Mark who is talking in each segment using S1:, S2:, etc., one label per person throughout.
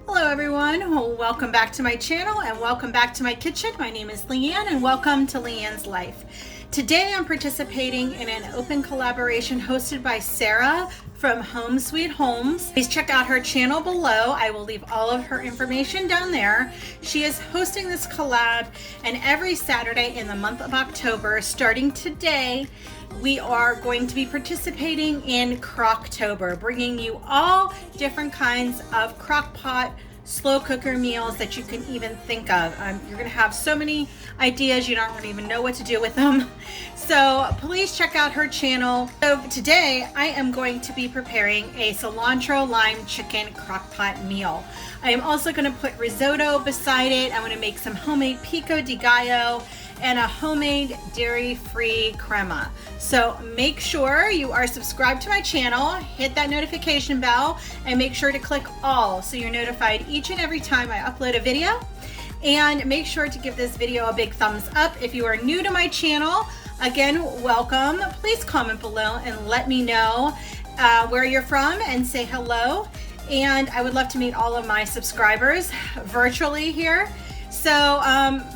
S1: Hello everyone, welcome back to my channel and welcome back to my kitchen. My name is Leanne and welcome to Leanne's Life. Today I'm participating in an open collaboration hosted by Sarah from Home Sweet Homes. Please check out her channel below. I will leave all of her information down there. She is hosting this collab, and every Saturday in the month of October, starting today, we are going to be participating in Crocktober, bringing you all different kinds of crockpot slow cooker meals that you can even think of. You're gonna have so many ideas, you don't even know what to do with them. So please check out her channel. So today I am going to be preparing a cilantro lime chicken crockpot meal. I am also gonna put risotto beside it. I'm gonna make some homemade Pico de Gallo and a homemade dairy-free crema. So make sure you are subscribed to my channel, hit that notification bell, and make sure to click all so you're notified each and every time I upload a video. And make sure to give this video a big thumbs up. If you are new to my channel, again, welcome. Please comment below and let me know where you're from and say hello. And I would love to meet all of my subscribers virtually here. So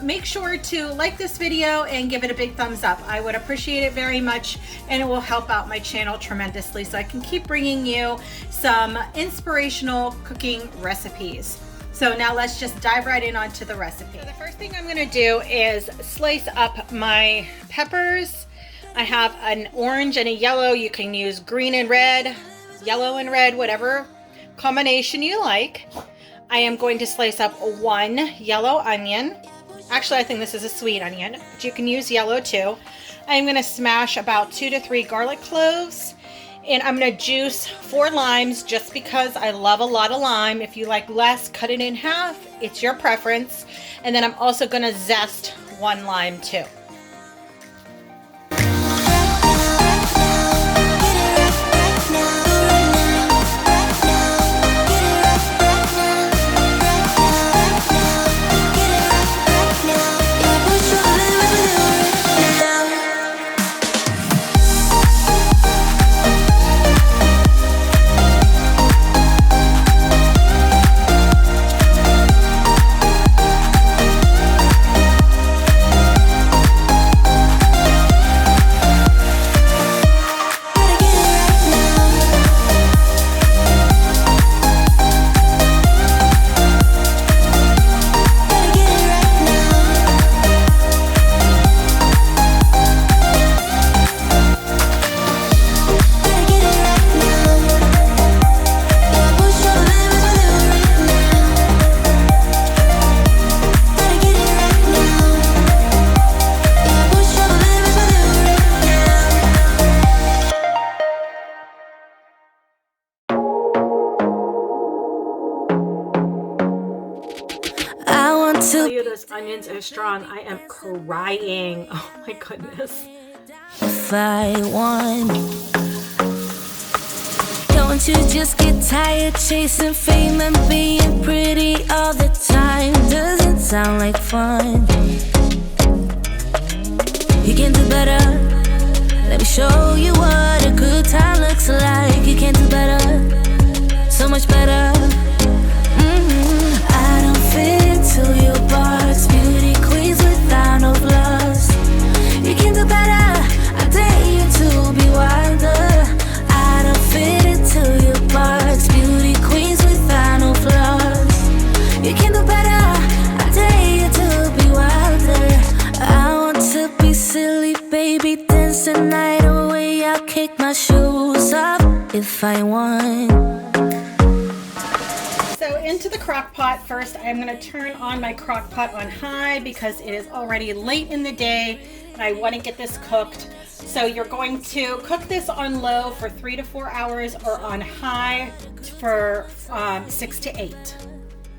S1: make sure to like this video and give it a big thumbs up. I would appreciate it very much, and it will help out my channel tremendously so I can keep bringing you some inspirational cooking recipes. So now let's just dive right in onto the recipe. So the first thing I'm gonna do is slice up my peppers. I have an orange and a yellow. You can use green and red, yellow and red, whatever combination you like. I am going to slice up one yellow onion. Actually, I think this is a sweet onion, but you can use yellow too. I'm going to smash about 2 to 3 garlic cloves, and I'm going to juice 4 limes just because I love a lot of lime. If you like less, cut it in half. It's your preference. And then I'm also going to zest 1 lime too. Those onions are strong. I am crying. Oh my goodness.
S2: If I won, don't you just get tired chasing fame and being pretty all the time? Doesn't sound like fun. You can do better. Let me show you what a good time looks like. You can do better, so much better. I don't fit into your box, beauty queens without no flaws. You can do better, I dare you to be wilder. I don't fit into your box, beauty queens without no flaws. You can do better, I dare you to be wilder. I want to be silly, baby, dance the night away. I'll kick my shoes off if I want.
S1: So into the crock pot first, I'm going to turn on my crock pot on high because it is already late in the day and I want to get this cooked. So you're going to cook this on low for 3 to 4 hours or on high for 6 to 8.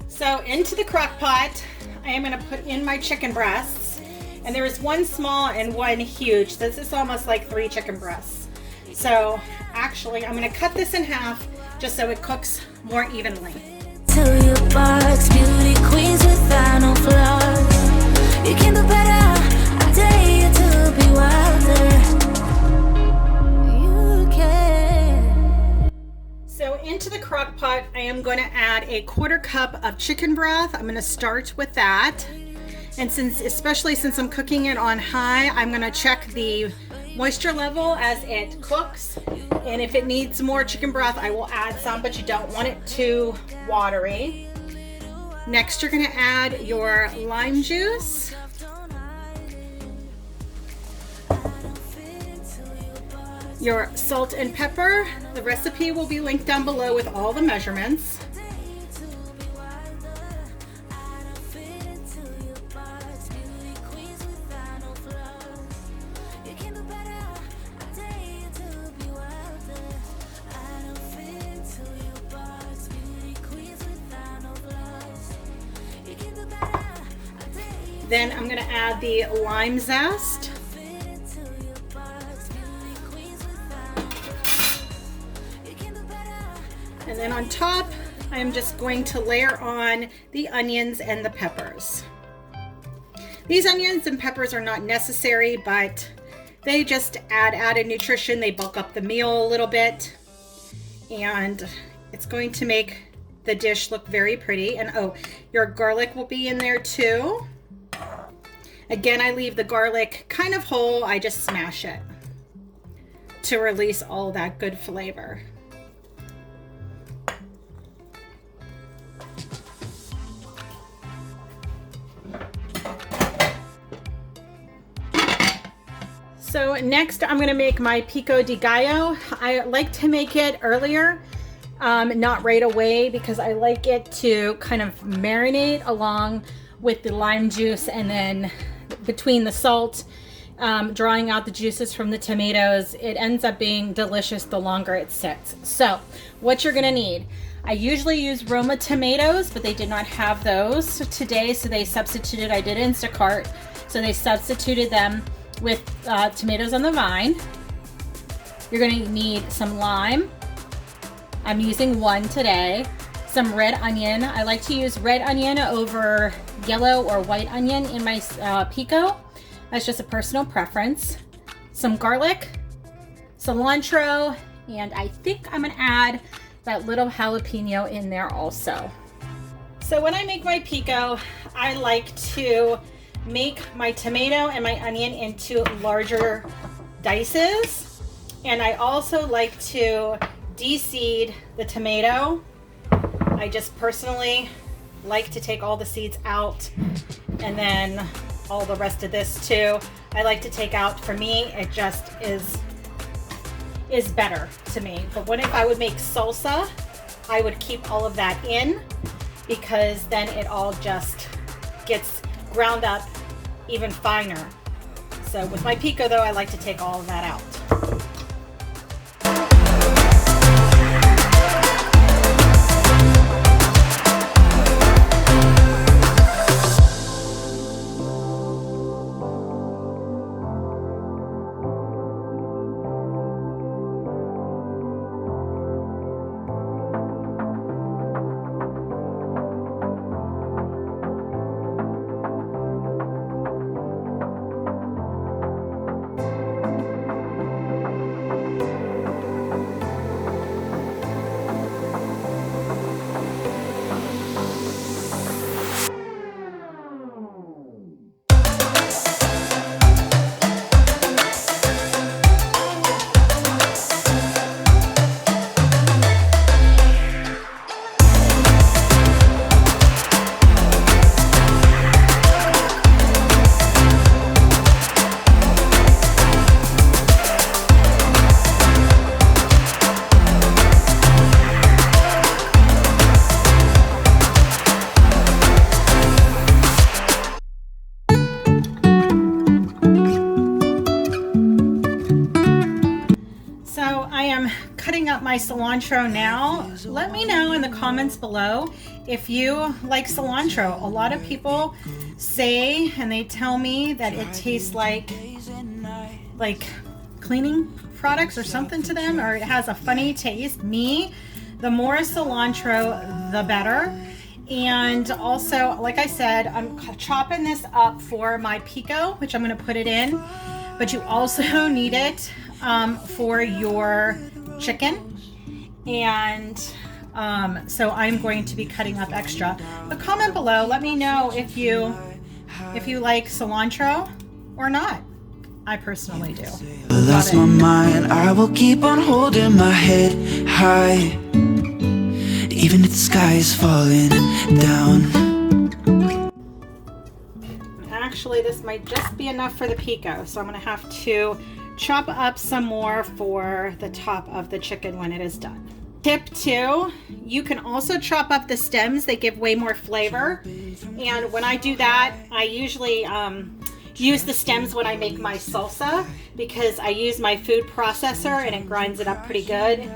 S1: So into the crock pot, I am going to put in my chicken breasts, and there is 1 small and 1 huge. This is almost like 3 chicken breasts. So actually I'm going to cut this in half just so it cooks more evenly.
S2: To your box, beauty queens without no flaws. You can do better, I dare you to be wilder. You can.
S1: So into the crock pot, I am going to add a 1/4 cup of chicken broth. I'm going to start with that. And especially since I'm cooking it on high, I'm going to check the moisture level as it cooks. And if it needs more chicken broth, I will add some, but you don't want it too watery. Next, you're going to add your lime juice. Your salt and pepper. The recipe will be linked down below with all the measurements. Then I'm going to add the lime zest. And then on top, I'm just going to layer on the onions and the peppers. These onions and peppers are not necessary, but they just add added nutrition. They bulk up the meal a little bit, and it's going to make the dish look very pretty. And oh, your garlic will be in there too. Again, I leave the garlic kind of whole. I just smash it to release all that good flavor. So next I'm going to make my Pico de Gallo. I like to make it earlier, not right away, because I like it to kind of marinate along with the lime juice, and then between the salt, drawing out the juices from the tomatoes, it ends up being delicious the longer it sits. So what you're going to need, I usually use Roma tomatoes, but they did not have those today, so they substituted, I did Instacart, so they substituted them with tomatoes on the vine. You're going to need some lime. I'm using 1 today. Some red onion. I like to use red onion over yellow or white onion in my pico. That's just a personal preference. Some garlic, cilantro, and I think I'm going to add that little jalapeno in there also. So when I make my pico, I like to make my tomato and my onion into larger dices, and I also like to de-seed the tomato. I just personally like to take all the seeds out, and then all the rest of this too I like to take out. For me, it just is better to me. But what if I would make salsa, I would keep all of that in, because then it all just gets ground up even finer. So with my pico though, I like to take all of that out. My cilantro now. Let me know in the comments below if you like cilantro. A lot of people say, and they tell me that it tastes like cleaning products or something to them, or it has a funny taste. Me, the more cilantro, the better. And also, like I said, I'm chopping this up for my pico, which I'm going to put it in, but you also need it for your chicken. And so I'm going to be cutting up extra. But comment below, let me know if you like cilantro or not. I personally do.
S3: Lost my mind, I will keep on holding my head high, even if the sky is falling down.
S1: Actually, this might just be enough for the pico, so I'm gonna have to chop up some more for the top of the chicken when it is done. Tip 2, you can also chop up the stems. They give way more flavor. And when I do that, I usually use the stems when I make my salsa, because I use my food processor and it grinds it up pretty good.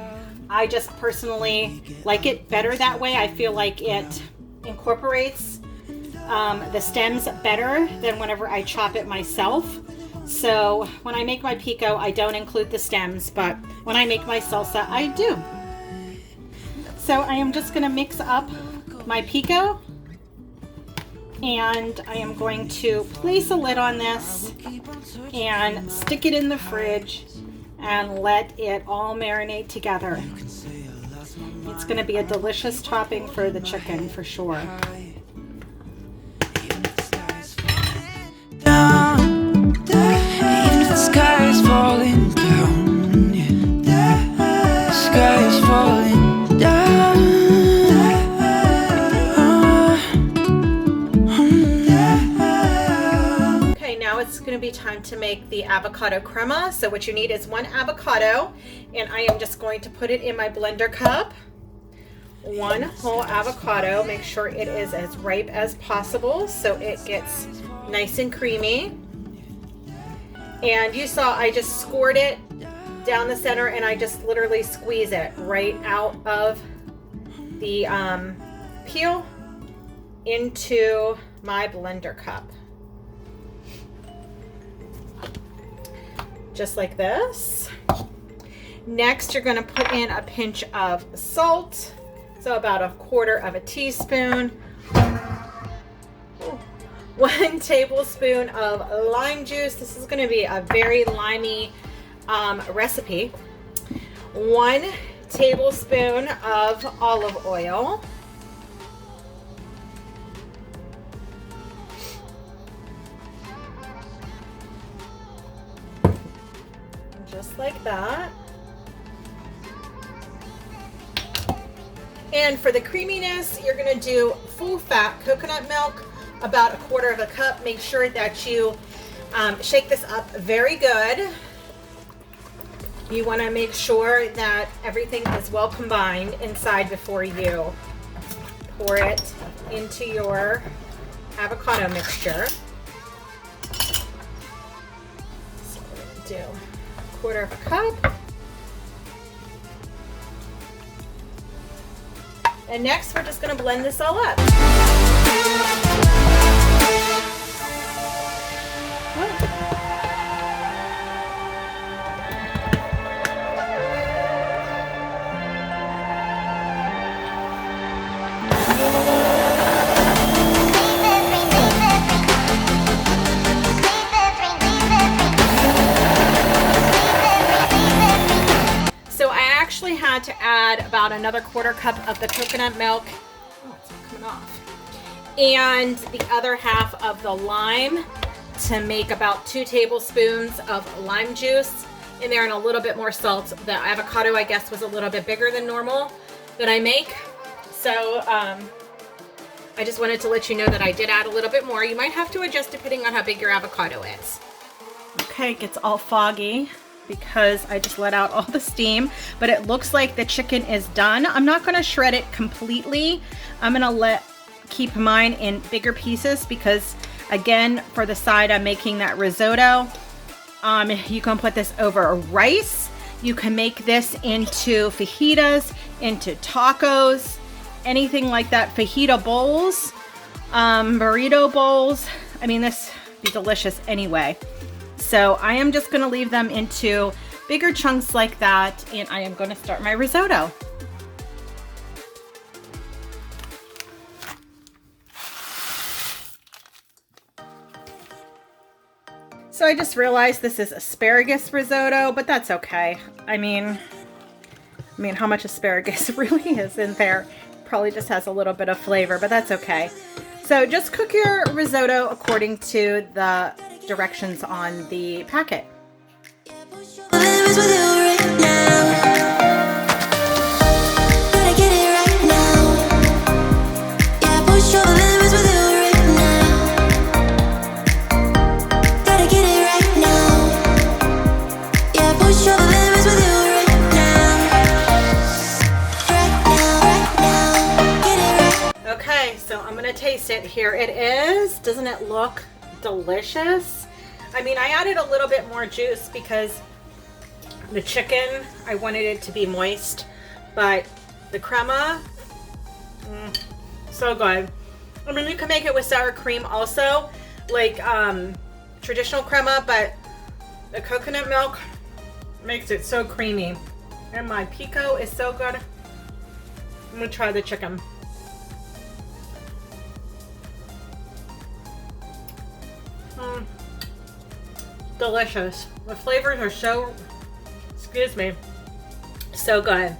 S1: I just personally like it better that way. I feel like it incorporates the stems better than whenever I chop it myself. So when I make my pico, I don't include the stems, but when I make my salsa, I do. So I am just going to mix up my pico, and I am going to place a lid on this and stick it in the fridge and let it all marinate together. It's going to be a delicious topping for the chicken for sure.
S3: Even if the sky is falling down, the sky is falling down.
S1: Okay, now it's going to be time to make the avocado crema. So what you need is 1 avocado, and I am just going to put it in my blender cup. 1 whole avocado. Make sure it is as ripe as possible so it gets nice and creamy. And you saw I just scored it down the center, and I just literally squeeze it right out of the peel into my blender cup. Just like this. Next, you're going to put in a pinch of salt. So about 1/4 teaspoon. 1 tablespoon of lime juice. This is going to be a very limey recipe. 1 tablespoon of olive oil. Just like that. And for the creaminess, you're going to do full fat coconut milk, about 1/4 cup. Make sure that you shake this up very good. You want to make sure that everything is well combined inside before you pour it into your avocado mixture. So we're going to do 1/4 cup. And next, we're just going to blend this all up. Had to add about another 1/4 cup of the coconut milk. Oh, it's not coming off. And the other half of the lime to make about 2 tablespoons of lime juice in there, and a little bit more salt. The avocado, I guess, was a little bit bigger than normal that I make. So I just wanted to let you know that I did add a little bit more. You might have to adjust depending on how big your avocado is. Okay, it gets all foggy because I just let out all the steam, but it looks like the chicken is done. I'm not going to shred it completely. I'm going to keep mine in bigger pieces because, again, for the side I'm making that risotto. You can put this over rice. You can make this into fajitas, into tacos, anything like that. Fajita bowls, burrito bowls. I mean, this would be delicious anyway. So I am just going to leave them into bigger chunks like that, and I am going to start my risotto. So I just realized this is asparagus risotto, but that's okay. I mean, I mean, how much asparagus really is in there? Probably just has a little bit of flavor, but that's okay. So just cook your risotto according to the directions on the packet. Okay, so I'm gonna taste it. Here it is. Doesn't it look delicious? I mean, I added a little bit more juice because the chicken, I wanted it to be moist, but the crema, so good. I mean, you can make it with sour cream also, like traditional crema, but the coconut milk makes it so creamy. And my pico is so good. I'm gonna try the chicken. Delicious. The flavors are so, excuse me, so good.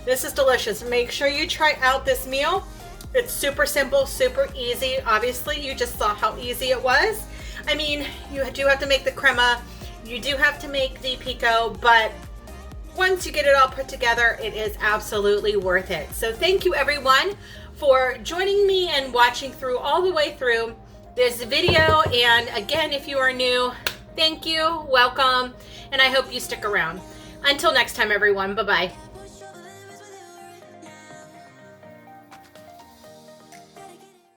S1: This is delicious. Make sure you try out this meal. It's super simple, super easy. Obviously, you just saw how easy it was. I mean, you do have to make the crema, you do have to make the pico, but once you get it all put together, it is absolutely worth it. So thank you everyone for joining me and watching through all the way through this video. And again, if you are new, thank you, welcome, and I hope you stick around. Until next time, everyone, bye-bye.